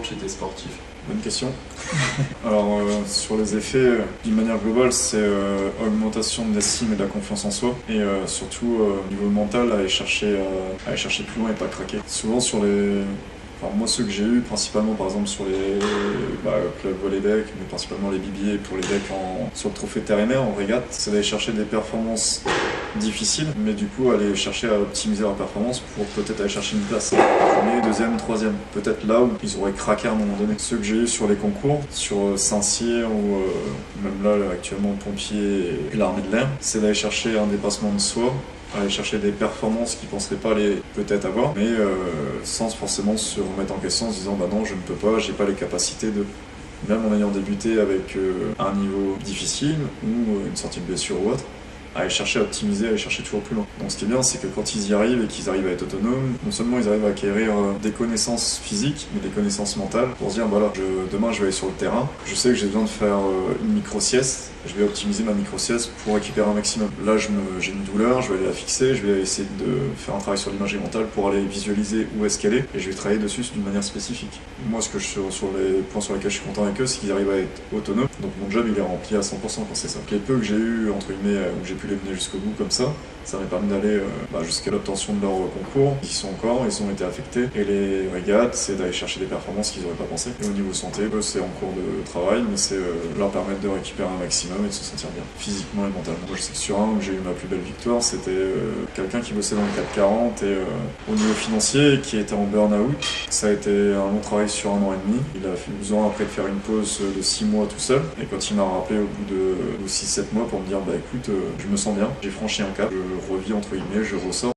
J'étais sportif. Bonne question. Alors, sur les effets, d'une manière globale, c'est augmentation de l'estime et de la confiance en soi. Et surtout, au niveau mental, aller chercher plus loin et pas craquer. Souvent, sur les... Enfin, moi, ceux que j'ai eu, principalement, par exemple, sur les clubs volley deck, mais principalement les BBA pour les decks sur le trophée terre et mer, en régate, c'est d'aller chercher des performances difficiles, mais du coup, aller chercher à optimiser leur performance pour peut-être aller chercher une place. Premier, deuxième, troisième. Peut-être là où ils auraient craqué à un moment donné. Ceux que j'ai eu sur les concours, sur Saint-Cyr ou même là, actuellement, Pompiers et l'armée de l'air, c'est d'aller chercher un dépassement de soi, aller chercher des performances qu'ils ne penseraient pas les peut-être avoir, mais sans forcément se remettre en question en se disant bah non, je ne peux pas, j'ai pas les capacités de. Même en ayant débuté avec un niveau difficile ou une sortie de blessure ou autre, aller chercher à optimiser, aller chercher toujours plus loin. Donc ce qui est bien, c'est que quand ils y arrivent et qu'ils arrivent à être autonomes, non seulement ils arrivent à acquérir des connaissances physiques, mais des connaissances mentales, pour se dire, voilà, demain je vais aller sur le terrain, je sais que j'ai besoin de faire une micro-sieste, je vais optimiser ma micro-sieste pour récupérer un maximum. Là, j'ai une douleur, je vais aller la fixer, je vais essayer de faire un travail sur l'imagerie mentale pour aller visualiser où est-ce qu'elle est, et je vais travailler dessus d'une manière spécifique. Moi, sur les points sur lesquels je suis content avec eux, c'est qu'ils arrivent à être autonomes, donc mon job il est rempli à 100% quand c'est ça. Les peu que j'ai eu, entre guillemets, où j'ai pu les mener jusqu'au bout comme ça m'a permis d'aller jusqu'à l'obtention de leur concours. Ils sont encore, ils ont été affectés. Et les régates, c'est d'aller chercher des performances qu'ils n'auraient pas pensé. Et au niveau santé, c'est en cours de travail, mais c'est leur permettre de récupérer un maximum et de se sentir bien, physiquement et mentalement. Moi, je sais que sur un où j'ai eu ma plus belle victoire, c'était quelqu'un qui bossait dans le 440 et au niveau financier, qui était en burn-out. Ça a été un long travail sur 1 an et demi. Il a fait besoin après de faire une pause de 6 mois tout seul. Et quand il m'a rappelé au bout de 6-7 mois pour me dire bah écoute, je me sens bien, j'ai franchi un cap, je revis entre guillemets, je ressors.